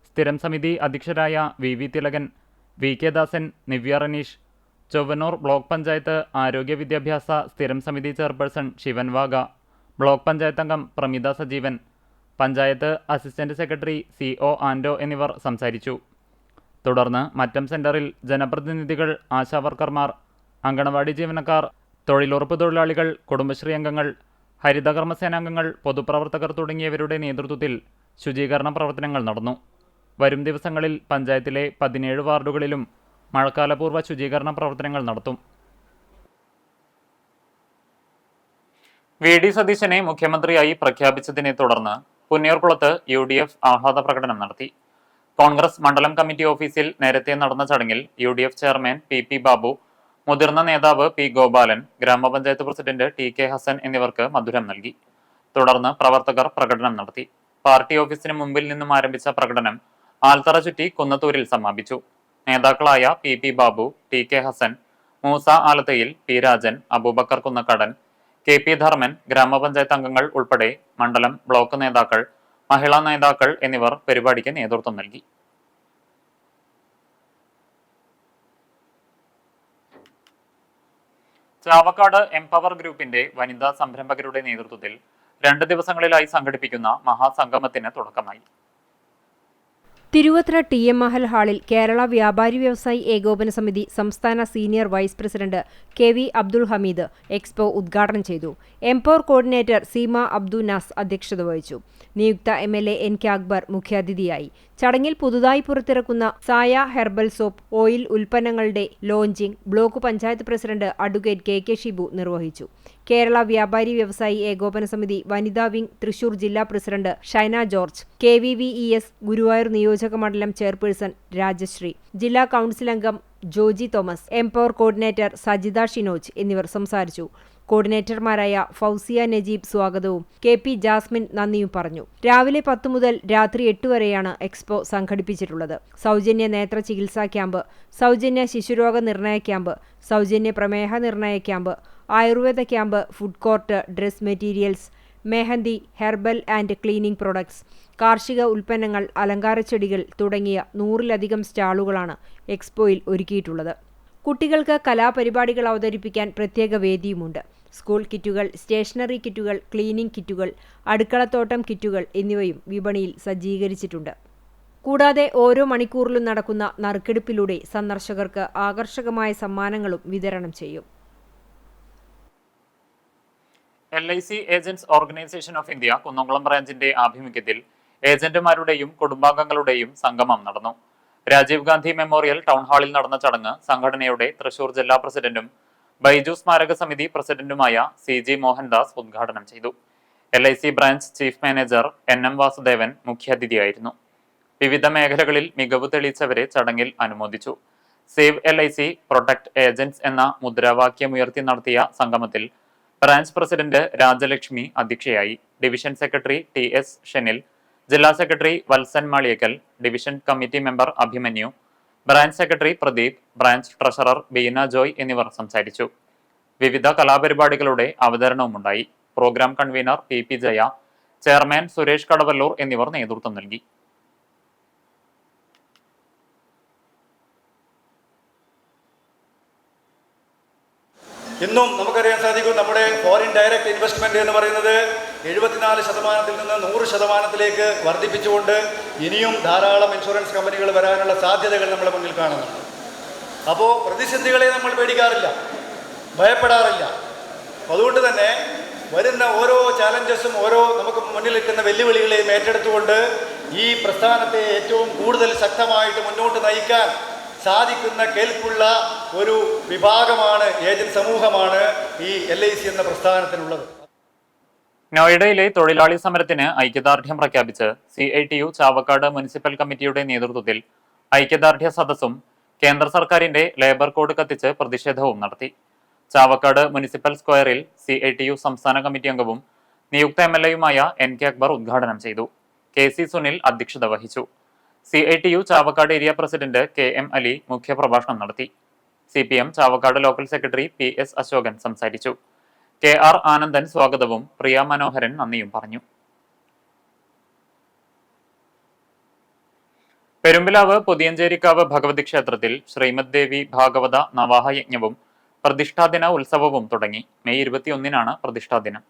സ്ഥിരം സമിതി അധ്യക്ഷരായ VV തിലകൻ, VK ദാസൻ, നിവ്യ റനീഷ്, ചൊവ്വന്നൂർ ബ്ലോക്ക് പഞ്ചായത്ത് ആരോഗ്യ വിദ്യാഭ്യാസ സ്ഥിരം സമിതി ചെയർപേഴ്സൺ ശിവൻ വാഗ, ബ്ലോക്ക് പഞ്ചായത്ത് അംഗം Pramitha Sajeevan, panchayat assistant secretary CO ആൻഡോ എന്നിവർ സംസാരിച്ചു. തുടർന്ന് മറ്റം സെന്ററിൽ ജനപ്രതിനിധികൾ, ആശാവർക്കർമാർ, അങ്കണവാടി ജീവനക്കാർ, തൊഴിലുറപ്പ് തൊഴിലാളികൾ, കുടുംബശ്രീ അംഗങ്ങൾ, ഹരിതകർമ്മസേനാംഗങ്ങൾ, പൊതുപ്രവർത്തകർ തുടങ്ങിയവരുടെ നേതൃത്വത്തിൽ ശുചീകരണ പ്രവർത്തനങ്ങൾ നടന്നു. വരും ദിവസങ്ങളിൽ പഞ്ചായത്തിലെ 17 വാർഡുകളിലും മഴക്കാലപൂർവ്വ ശുചീകരണ പ്രവർത്തനങ്ങൾ നടത്തും. VD സതീശനെ മുഖ്യമന്ത്രിയായി പ്രഖ്യാപിച്ചതിനെ തുടർന്ന് പുന്നയൂർകുളത്ത് UDF ആഹ്ലാദ പ്രകടനം നടത്തി. കോൺഗ്രസ് മണ്ഡലം കമ്മിറ്റി ഓഫീസിൽ നേരത്തെ നടന്ന ചടങ്ങിൽ UDF ചെയർമാൻ PP ബാബു, മുതിർന്ന നേതാവ് P ഗോപാലൻ, ഗ്രാമപഞ്ചായത്ത് പ്രസിഡന്റ് TK ഹസൻ എന്നിവർക്ക് മധുരം നൽകി. തുടർന്ന് പ്രവർത്തകർ പ്രകടനം നടത്തി. പാർട്ടി ഓഫീസിന് മുമ്പിൽ നിന്നും ആരംഭിച്ച പ്രകടനം ആൽത്തറ ചുറ്റി കുന്നത്തൂരിൽ സമാപിച്ചു. നേതാക്കളായ PP Babu, TK Hasan, Musa ആലത്തയിൽ, P Rajan, Abubakar കുന്നക്കടൻ, KP Dharman, ഗ്രാമപഞ്ചായത്ത് അംഗങ്ങൾ ഉൾപ്പെടെ മണ്ഡലം, ബ്ലോക്ക് നേതാക്കൾ, മഹിളാ നേതാക്കൾ എന്നിവർ പരിപാടിക്ക് നേതൃത്വം നൽകി. ചാവക്കാട് എംപവർ ഗ്രൂപ്പിന്റെ വനിതാ സംരംഭകരുടെ നേതൃത്വത്തിൽ 2 ദിവസങ്ങളിലായി സംഘടിപ്പിക്കുന്ന മഹാസംഗമത്തിന് തുടക്കമായി. തിരുവത്ര TM മഹൽ ഹാളിൽ കേരള വ്യാപാരി വ്യവസായി ഏകോപന സമിതി സംസ്ഥാന senior vice president KV Abdul Hameed expo ഉദ്ഘാടനം ചെയ്തു. എംപവർ കോർഡിനേറ്റർ സീമ അബ്ദു നാസ് അധ്യക്ഷത വഹിച്ചു. നിയുക്ത MLA NK അക്ബർ മുഖ്യാതിഥിയായി. ചടങ്ങിൽ പുതുതായി പുറത്തിറക്കുന്ന സായ ഹെർബൽ സോപ്പ് ഓയിൽ ഉൽപ്പന്നങ്ങളുടെ launching block panchayat president advocate KK Shibu നിർവഹിച്ചു. കേരള വ്യാപാരി വ്യവസായി ഏകോപന സമിതി വനിതാ വിംഗ് തൃശൂർ ജില്ലാ president Shaina George, KVVES Guruvayur നിയോജക മണ്ഡലം ചെയർപേഴ്സൺ രാജശ്രീ, ജില്ലാ കൗൺസിൽ അംഗം Joji Thomas, empower coordinator Sajitha Shinoj എന്നിവർ സംസാരിച്ചു. കോർഡിനേറ്റർമാരായ ഫൗസിയ നജീബ് സ്വാഗതവും KP ജാസ്മിൻ നന്ദിയും പറഞ്ഞു. രാവിലെ 10 മുതൽ രാത്രി 8 വരെയാണ് എക്സ്പോ സംഘടിപ്പിച്ചിട്ടുള്ളത്. സൗജന്യ നേത്ര ചികിത്സാ ക്യാമ്പ്, സൗജന്യ ശിശുരോഗ നിർണയ ക്യാമ്പ്, സൗജന്യ പ്രമേഹ നിർണയ camp, Ayurveda camp, food court, dress materials, mehndi, herbal and cleaning products, കാർഷിക ഉൽപ്പന്നങ്ങൾ, അലങ്കാരച്ചെടികൾ തുടങ്ങിയ 100-ലധികം സ്റ്റാളുകളാണ് എക്സ്പോയിൽ ഒരുക്കിയിട്ടുള്ളത്. കുട്ടികൾക്ക് കലാപരിപാടികൾ അവതരിപ്പിക്കാൻ പ്രത്യേക വേദിയുമുണ്ട്. സ്കൂൾ കിറ്റുകൾ, സ്റ്റേഷനറി കിറ്റുകൾ, ക്ലീനിംഗ് കിറ്റുകൾ, അടുക്കളത്തോട്ടം കിറ്റുകൾ എന്നിവയും വിപണിയിൽ സജ്ജീകരിച്ചിട്ടുണ്ട്. കൂടാതെ ഓരോ മണിക്കൂറിലും നടക്കുന്ന നറുക്കെടുപ്പിലൂടെ സന്ദർശകർക്ക് ആകർഷകമായ സമ്മാനങ്ങളും വിതരണം ചെയ്യും. LIC agents organisation of India Kunnamkulam ബ്രാഞ്ചിന്റെ ആഭിമുഖ്യത്തിൽ ഏജന്റുമാരുടെയും കുടുംബാംഗങ്ങളുടെയും സംഗമം നടന്നു. രാജീവ് ഗാന്ധി മെമ്മോറിയൽ ടൗൺ ഹാളിൽ നടന്ന ചടങ്ങ് സംഘടനയുടെ തൃശൂർ ജില്ലാ പ്രസിഡന്റും ബൈജു സ്മാരക സമിതി പ്രസിഡന്റുമായ CG മോഹൻദാസ് ഉദ്ഘാടനം ചെയ്തു. LIC branch chief manager NM Vasudevan മുഖ്യാതിഥിയായിരുന്നു. വിവിധ മേഖലകളിൽ മികവ് തെളിയിച്ചവരെ ചടങ്ങിൽ അനുമോദിച്ചു. സേവ് LIC പ്രൊട്ടക്ട് ഏജന്റ്സ് എന്ന മുദ്രാവാക്യമുയർത്തി നടത്തിയ സംഗമത്തിൽ ബ്രാഞ്ച് പ്രസിഡന്റ് രാജലക്ഷ്മി അധ്യക്ഷയായി. ഡിവിഷൻ സെക്രട്ടറി TS ഷെനിൽ, ജില്ലാ secretary Valsan Maliyakkal, division committee member Abhimanyu, branch secretary Pradeep, branch treasurer Beena Joy എന്നിവർ സംസാരിച്ചു. വിവിധ കലാപരിപാടികളുടെ അവതരണവുമുണ്ടായി. Programme convener PP Jaya, chairman Suresh Kadavallur എന്നിവർ നേതൃത്വം നൽകി. ഇന്നും നമുക്കറിയാൻ സാധിക്കും, നമ്മുടെ ഫോറിൻ ഡയറക്റ്റ് ഇൻവെസ്റ്റ്മെൻറ്റ് എന്ന് പറയുന്നത് 74% നിന്ന് 100% വർദ്ധിപ്പിച്ചുകൊണ്ട് ഇനിയും ധാരാളം ഇൻഷുറൻസ് കമ്പനികൾ വരാനുള്ള സാധ്യതകൾ നമ്മുടെ മുന്നിൽ കാണുന്നുണ്ട്. അപ്പോൾ പ്രതിസന്ധികളെ നമ്മൾ പേടിക്കാറില്ല, ഭയപ്പെടാറില്ല. അതുകൊണ്ട് തന്നെ വരുന്ന ഓരോ ചാലഞ്ചസും ഓരോ നമുക്ക് മുന്നിൽ നിൽക്കുന്ന വെല്ലുവിളികളെയും ഏറ്റെടുത്തുകൊണ്ട് ഈ പ്രസ്ഥാനത്തെ ഏറ്റവും കൂടുതൽ ശക്തമായിട്ട് മുന്നോട്ട് നയിക്കാൻ സാധിക്കുന്ന കേൾപ്പുള്ള ഒരു വിഭാഗമാണ്, ഏജന്റ് സമൂഹമാണ് ഈ LIC എന്ന പ്രസ്ഥാനത്തിനുള്ളത്. നോയിഡയിലെ തൊഴിലാളി സമരത്തിന് ഐക്യദാർഢ്യം പ്രഖ്യാപിച്ച് CITU ചാവക്കാട് മുനിസിപ്പൽ കമ്മിറ്റിയുടെ നേതൃത്വത്തിൽ ഐക്യദാർഢ്യ സദസ്സും കേന്ദ്ര സർക്കാരിന്റെ ലേബർ കോഡ് കത്തിച്ച് പ്രതിഷേധവും നടത്തി. ചാവക്കാട് മുനിസിപ്പൽ സ്ക്വയറിൽ CITU സംസ്ഥാന കമ്മിറ്റി അംഗവും നിയുക്ത MLAയുമായ NK അക്ബർ ഉദ്ഘാടനം ചെയ്തു. KC സുനിൽ അധ്യക്ഷത വഹിച്ചു. CITU Chavakkad area president KM Ali മുഖ്യപ്രഭാഷണം നടത്തി. CPM Chavakkad local secretary PS Ashokan സംസാരിച്ചു. KR ആനന്ദൻ സ്വാഗതവും പ്രിയ മനോഹരൻ നന്ദിയും പറഞ്ഞു. പെരുമ്പിലാവ് പുതിയഞ്ചേരിക്കാവ് ഭഗവതി ക്ഷേത്രത്തിൽ ശ്രീമദ് ദേവി ഭാഗവത നവാഹ യജ്ഞവും പ്രതിഷ്ഠാദിന ഉത്സവവും തുടങ്ങി. മെയ് 21-നാണ് പ്രതിഷ്ഠാദിനം.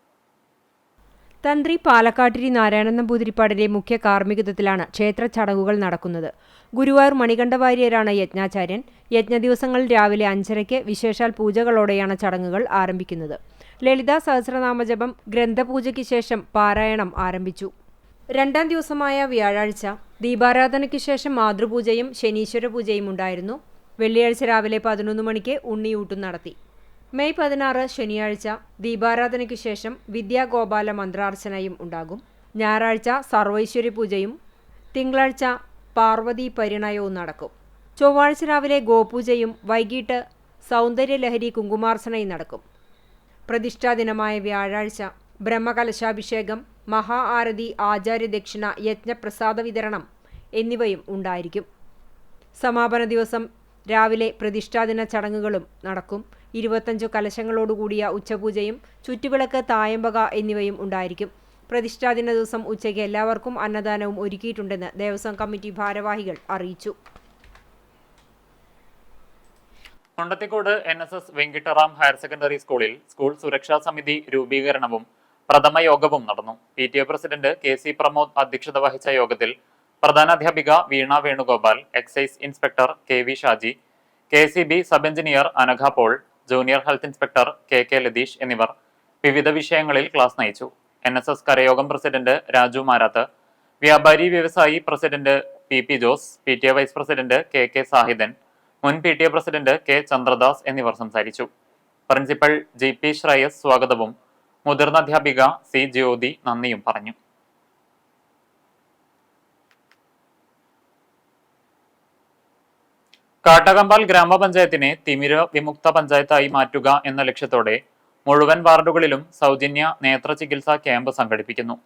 തന്ത്രി പാലക്കാട്ടിരി നാരായണൻ നമ്പൂതിരിപ്പാടിന്റെ മുഖ്യ കാർമ്മികത്വത്തിലാണ് ക്ഷേത്ര ചടങ്ങുകൾ നടക്കുന്നത്. ഗുരുവായൂർ മണികണ്ഠവാര്യരാണ് യജ്ഞാചാര്യൻ. യജ്ഞദിവസങ്ങളിൽ രാവിലെ 5:30 വിശേഷാൽ പൂജകളോടെയാണ് ചടങ്ങുകൾ ആരംഭിക്കുന്നത്. ലളിതാ സഹസ്രനാമജപം, ഗ്രന്ഥപൂജയ്ക്ക് ശേഷം പാരായണം ആരംഭിച്ചു. 2ാം ദിവസമായ വ്യാഴാഴ്ച ദീപാരാധനയ്ക്ക് ശേഷം മാതൃപൂജയും ശനീശ്വര പൂജയും ഉണ്ടായിരുന്നു. വെള്ളിയാഴ്ച രാവിലെ 11 മണിക്ക് ഉണ്ണിയൂട്ടും നടത്തി. മെയ് 16 ശനിയാഴ്ച ദീപാരാധനയ്ക്ക് ശേഷം വിദ്യാഗോപാല മന്ത്രാർച്ചനയും ഉണ്ടാകും. ഞായറാഴ്ച സർവൈശ്വര്യ പൂജയും തിങ്കളാഴ്ച പാർവതി പരിണയവും നടക്കും. ചൊവ്വാഴ്ച രാവിലെ ഗോപൂജയും വൈകിട്ട് സൗന്ദര്യലഹരി കുങ്കുമാർച്ചനയും നടക്കും. പ്രതിഷ്ഠാദിനമായ വ്യാഴാഴ്ച ബ്രഹ്മകലശാഭിഷേകം, മഹാ ആരതി, ആചാര്യദക്ഷിണ, യജ്ഞപ്രസാദ വിതരണം എന്നിവയും ഉണ്ടായിരിക്കും. സമാപന ദിവസം രാവിലെ പ്രതിഷ്ഠാദിന ചടങ്ങുകളും നടക്കും. 25 കലശങ്ങളോടുകൂടിയ ഉച്ചപൂജയും ചുറ്റുവിളക്ക്, തായമ്പക എന്നിവയും ഉണ്ടായിരിക്കും. പ്രതിഷ്ഠാദിന ദിവസം ഉച്ചയ്ക്ക് എല്ലാവർക്കും അന്നദാനവും ഒരുക്കിയിട്ടുണ്ടെന്ന് ദേവസ്വം കമ്മിറ്റി ഭാരവാഹികൾ അറിയിച്ചു. Mundathikode NSS Venkitaram higher secondary സ്കൂളിൽ സ്കൂൾ സുരക്ഷാ സമിതി രൂപീകരണവും പ്രഥമ യോഗവും നടന്നു. PTA പ്രസിഡന്റ് KC പ്രമോദ് അധ്യക്ഷത വഹിച്ച യോഗത്തിൽ പ്രധാനാധ്യാപിക Veena Venugopal, excise inspector KV Shaji, KCB sub engineer Anagha Paul, junior health inspector KK Latheesh എന്നിവർ വിവിധ വിഷയങ്ങളിൽ ക്ലാസ് നയിച്ചു. NSS കരയോഗം പ്രസിഡന്റ് രാജു മാരാത്ത്, വ്യാപാരി വ്യവസായി president PP Jose, PTA vice president KK Sahidan, മുൻ PTA പ്രസിഡന്റ് K ചന്ദ്രദാസ് എന്നിവർ സംസാരിച്ചു. പ്രിൻസിപ്പൽ GP ശ്രേയസ് സ്വാഗതവും മുതിർന്ന അധ്യാപിക C ജ്യോതി നന്ദിയും പറഞ്ഞു. കാട്ടകമ്പാൽ ഗ്രാമപഞ്ചായത്തിനെ തിമിര വിമുക്ത പഞ്ചായത്തായി മാറ്റുക എന്ന ലക്ഷ്യത്തോടെ മുഴുവൻ വാർഡുകളിലും സൗജന്യ നേത്ര ചികിത്സാ ക്യാമ്പ് സംഘടിപ്പിക്കുന്നു.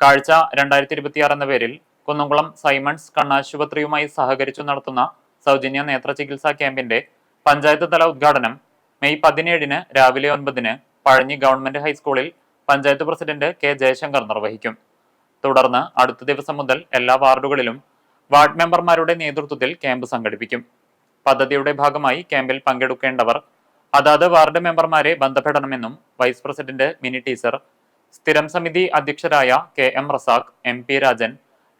കാഴ്ച 2026 എന്ന പേരിൽ കുന്നംകുളം സൈമൺസ് കണ്ണാശുപത്രിയുമായി സഹകരിച്ചു നടത്തുന്ന സൗജന്യ നേത്ര ചികിത്സാ ക്യാമ്പിന്റെ പഞ്ചായത്ത് തല ഉദ്ഘാടനം മെയ് 17 രാവിലെ 9 പഴഞ്ഞി ഗവൺമെന്റ് ഹൈസ്കൂളിൽ പഞ്ചായത്ത് പ്രസിഡന്റ് K ജയശങ്കർ നിർവഹിക്കും. തുടർന്ന് അടുത്ത ദിവസം മുതൽ എല്ലാ വാർഡുകളിലും വാർഡ് മെമ്പർമാരുടെ നേതൃത്വത്തിൽ ക്യാമ്പ് സംഘടിപ്പിക്കും. പദ്ധതിയുടെ ഭാഗമായി ക്യാമ്പിൽ പങ്കെടുക്കേണ്ടവർ അതാത് വാർഡ് മെമ്പർമാരെ ബന്ധപ്പെടണമെന്നും വൈസ് പ്രസിഡന്റ് മിനി ടീച്ചർ, സ്ഥിരം സമിതി അധ്യക്ഷരായ KM റസാഖ്, MP രാജൻ,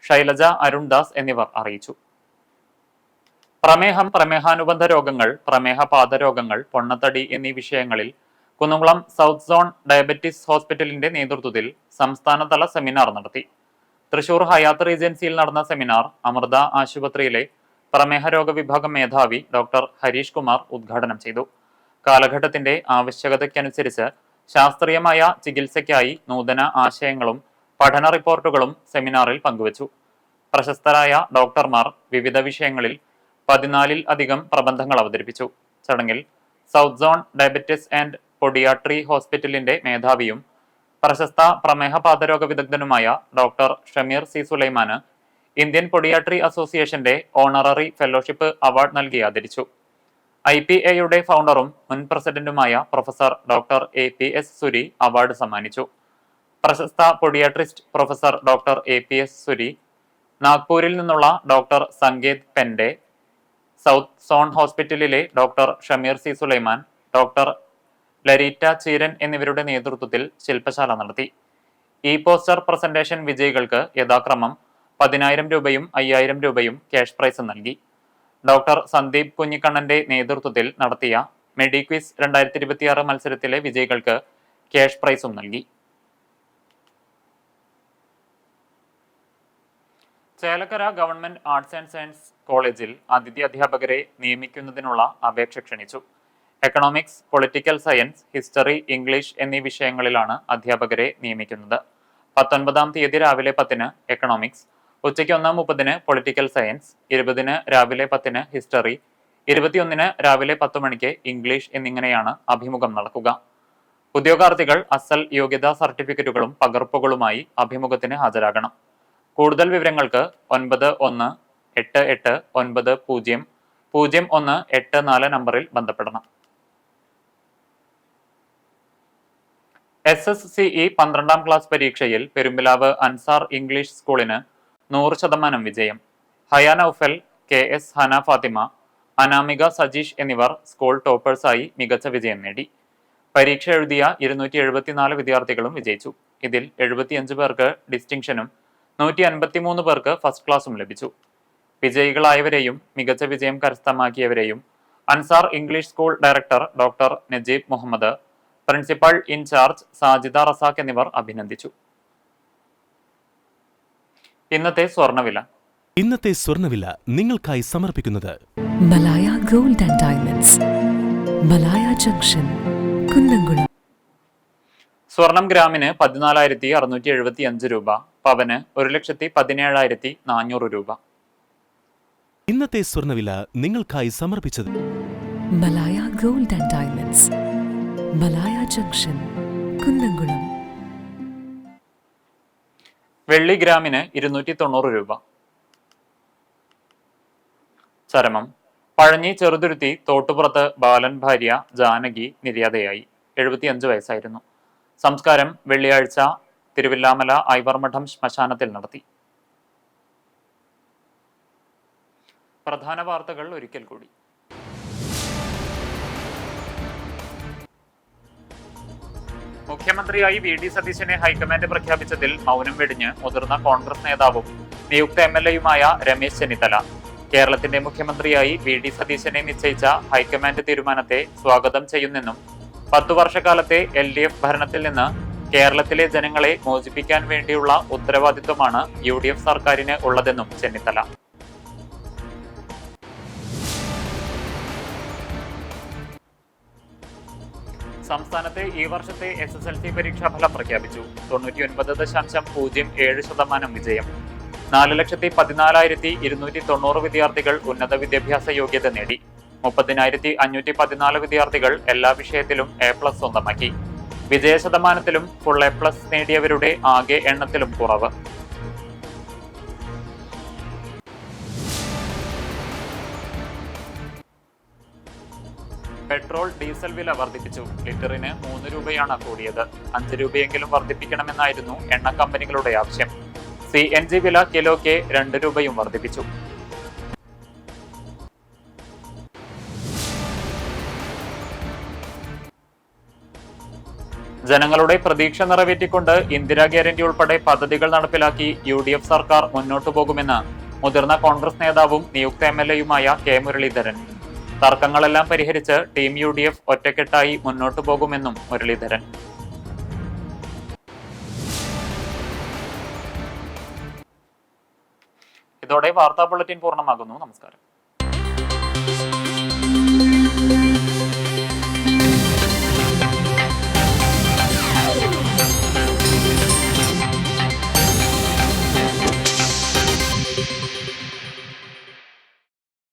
ശൈലജ അരുൺദാസ് എന്നിവർ അറിയിച്ചു. പ്രമേഹം, പ്രമേഹാനുബന്ധ രോഗങ്ങൾ, പ്രമേഹപാത രോഗങ്ങൾ, പൊണ്ണത്തടി എന്നീ വിഷയങ്ങളിൽ കുന്നംകുളം സൗത്ത് സോൺ ഡയബറ്റിസ് ഹോസ്പിറ്റലിന്റെ നേതൃത്വത്തിൽ സംസ്ഥാനതല സെമിനാർ നടത്തി. തൃശൂർ ഹയാത്ത് റീജൻസിയിൽ നടന്ന സെമിനാർ അമൃത ആശുപത്രിയിലെ പ്രമേഹ രോഗ വിഭാഗം മേധാവി ഡോക്ടർ ഹരീഷ് കുമാർ ഉദ്ഘാടനം ചെയ്തു. കാലഘട്ടത്തിന്റെ ആവശ്യകതയ്ക്കനുസരിച്ച് ശാസ്ത്രീയമായ ചികിത്സയ്ക്കായി നൂതന ആശയങ്ങളും പഠന റിപ്പോർട്ടുകളും സെമിനാറിൽ പങ്കുവച്ചു. പ്രശസ്തരായ ഡോക്ടർമാർ വിവിധ വിഷയങ്ങളിൽ 14 അധികം പ്രബന്ധങ്ങൾ അവതരിപ്പിച്ചു. ചടങ്ങിൽ south zone diabetes and podiatry ഹോസ്പിറ്റലിന്റെ മേധാവിയും പ്രശസ്ത പ്രമേഹപാതരോഗ വിദഗ്ധനുമായ ഡോക്ടർ ഷമീർ C സുലൈമാന് ഇന്ത്യൻ പൊഡിയാട്രി അസോസിയേഷന്റെ ഓണററി ഫെലോഷിപ്പ് അവാർഡ് നൽകി ആദരിച്ചു. IPAയുടെ ഫൗണ്ടറും മുൻ പ്രസിഡന്റുമായ professor doctor APS Suri award സമ്മാനിച്ചു. പ്രശസ്ത podiatrist professor doctor APS Suri, നാഗ്പൂരിൽ നിന്നുള്ള doctor Sangeet Pende, south zone ഹോസ്പിറ്റലിലെ doctor Shameer C Sulaiman, doctor Lareeta Cheeran എന്നിവരുടെ നേതൃത്വത്തിൽ ശില്പശാല നടത്തി. ഈ പോസ്റ്റർ പ്രസന്റേഷൻ വിജയികൾക്ക് യഥാക്രമം 10,000 രൂപയും 5,000 രൂപയും ക്യാഷ് പ്രൈസ് നൽകി. ഡോക്ടർ സന്ദീപ് കുഞ്ഞിക്കണ്ണന്റെ നേതൃത്വത്തിൽ നടത്തിയ മെഡിക്വിസ് 2026 മത്സരത്തിലെ വിജയികൾക്ക് ക്യാഷ് പ്രൈസും നൽകി. Chelakkara government arts and science കോളേജിൽ അതിഥി അധ്യാപകരെ നിയമിക്കുന്നതിനുള്ള അപേക്ഷ ക്ഷണിച്ചു. Economics, political science, history, English എന്നീ വിഷയങ്ങളിലാണ് അധ്യാപകരെ നിയമിക്കുന്നത്. 19 തീയതി രാവിലെ 10 എക്കണോമിക്സ്, ഉച്ചയ്ക്ക് 1:30 പൊളിറ്റിക്കൽ സയൻസ്, 20 രാവിലെ 10 ഹിസ്റ്ററി, 21 രാവിലെ 10 മണിക്ക് ഇംഗ്ലീഷ് എന്നിങ്ങനെയാണ് അഭിമുഖം നടക്കുക. ഉദ്യോഗാർത്ഥികൾ അസൽ യോഗ്യതാ സർട്ടിഫിക്കറ്റുകളും പകർപ്പുകളുമായി അഭിമുഖത്തിന് ഹാജരാകണം. കൂടുതൽ വിവരങ്ങൾക്ക് 9189000184 നമ്പറിൽ ബന്ധപ്പെടണം. SSCE 12ാം ക്ലാസ് പരീക്ഷയിൽ പെരുമ്പിലാവ് അൻസാർ ഇംഗ്ലീഷ് സ്കൂളിന് 100% വിജയം. ഹയ നൌഫൽ, KS ഹന ഫാത്തിമ, അനാമിക സജീഷ് എന്നിവർ സ്കൂൾ ടോപ്പേഴ്സായി മികച്ച വിജയം നേടി. പരീക്ഷ എഴുതിയ 274 വിദ്യാർത്ഥികളും വിജയിച്ചു. ഇതിൽ 75 പേർക്ക് ഡിസ്റ്റിങ്ഷനും 153 പേർക്ക് ഫസ്റ്റ് ക്ലാസും ലഭിച്ചു. വിജയികളായവരെയും മികച്ച വിജയം കരസ്ഥമാക്കിയവരെയും Ansar English school director doctor Najeeb Muhammad, principal in-charge Sajida Razak എന്നിവർ അഭിനന്ദിച്ചു. ഇന്നത്തെ സ്വർണ്ണവില നിങ്ങൾക്കായി സമർപ്പിക്കുന്നത് Malaya gold and diamonds, Malaya junction, Kunnamkulam. സ്വർണം ഗ്രാമിന് 14,675 രൂപ, പവന് 1,17,400 രൂപ. ഇന്നത്തെ സ്വർണ്ണവില നിങ്ങൾക്കായി സമർപ്പിച്ചത് Malaya gold and diamonds, Malaya junction, Kunnamkulam. വെള്ളി ഗ്രാമിന് 290 രൂപ. ചരമം: പഴഞ്ഞി ചെറുതുരുത്തി തോട്ടുപുറത്ത് ബാലൻ ഭാര്യ ജാനകി നിര്യാതയായി. 75 വയസ്സായിരുന്നു. സംസ്കാരം വെള്ളിയാഴ്ച തിരുവില്ലാമല ഐവർമഠം ശ്മശാനത്തിൽ നടത്തി. പ്രധാന വാർത്തകൾ ഒരിക്കൽ കൂടി. മുഖ്യമന്ത്രിയായി VD സതീശനെ ഹൈക്കമാൻഡ് പ്രഖ്യാപിച്ചതിൽ മൗനം വെടിഞ്ഞ് മുതിർന്ന കോൺഗ്രസ് നേതാവും നിയുക്ത MLAയുമായ രമേശ് ചെന്നിത്തല. കേരളത്തിന്റെ മുഖ്യമന്ത്രിയായി VD സതീശനെ നിശ്ചയിച്ച ഹൈക്കമാൻഡ് തീരുമാനത്തെ സ്വാഗതം ചെയ്യുന്നെന്നും 10 വർഷക്കാലത്തെ LDF ഭരണത്തിൽ നിന്ന് കേരളത്തിലെ ജനങ്ങളെ മോചിപ്പിക്കാൻ വേണ്ടിയുള്ള ഉത്തരവാദിത്വമാണ് UDF സർക്കാരിന് ഉള്ളതെന്നും ചെന്നിത്തല. സംസ്ഥാനത്തെ ഈ വർഷത്തെ SSLC പരീക്ഷാ ഫലം പ്രഖ്യാപിച്ചു. 99.07% വിജയം. 4,14,290 വിദ്യാർത്ഥികൾ ഉന്നത വിദ്യാഭ്യാസ യോഗ്യത നേടി. 30,514 വിദ്യാർത്ഥികൾ എല്ലാ വിഷയത്തിലും A+ സ്വന്തമാക്കി. വിജയ ശതമാനത്തിലും ഫുൾ A+ നേടിയവരുടെ ആകെ എണ്ണത്തിലും കുറവ്. പെട്രോൾ, ഡീസൽ വില വർദ്ധിപ്പിച്ചു. ലിറ്ററിന് 3 രൂപയാണ് കൂടിയത്. 5 രൂപയെങ്കിലും വർദ്ധിപ്പിക്കണമെന്നായിരുന്നു എണ്ണ കമ്പനികളുടെ ആവശ്യം. CNG വില കിലോയ്ക്ക് 2 രൂപയും വർദ്ധിപ്പിച്ചു. ജനങ്ങളുടെ പ്രതീക്ഷ നിറവേറ്റിക്കൊണ്ട് ഇന്ദിരാ ഗ്യാരണ്ടി ഉൾപ്പെടെ പദ്ധതികൾ നടപ്പിലാക്കി UDF സർക്കാർ മുന്നോട്ടു പോകുമെന്ന് മുതിർന്ന കോൺഗ്രസ് നേതാവും നിയുക്ത MLA-യുമായ K. മുരളീധരൻ. തർക്കങ്ങളെല്ലാം പരിഹരിച്ച് ടീം UDF ഒറ്റക്കെട്ടായി മുന്നോട്ടു പോകുമെന്നും മുരളീധരൻ. ഇതോടെ വാർത്താ ബുള്ളറ്റിൻ പൂർണ്ണമാകുന്നു. നമസ്കാരം.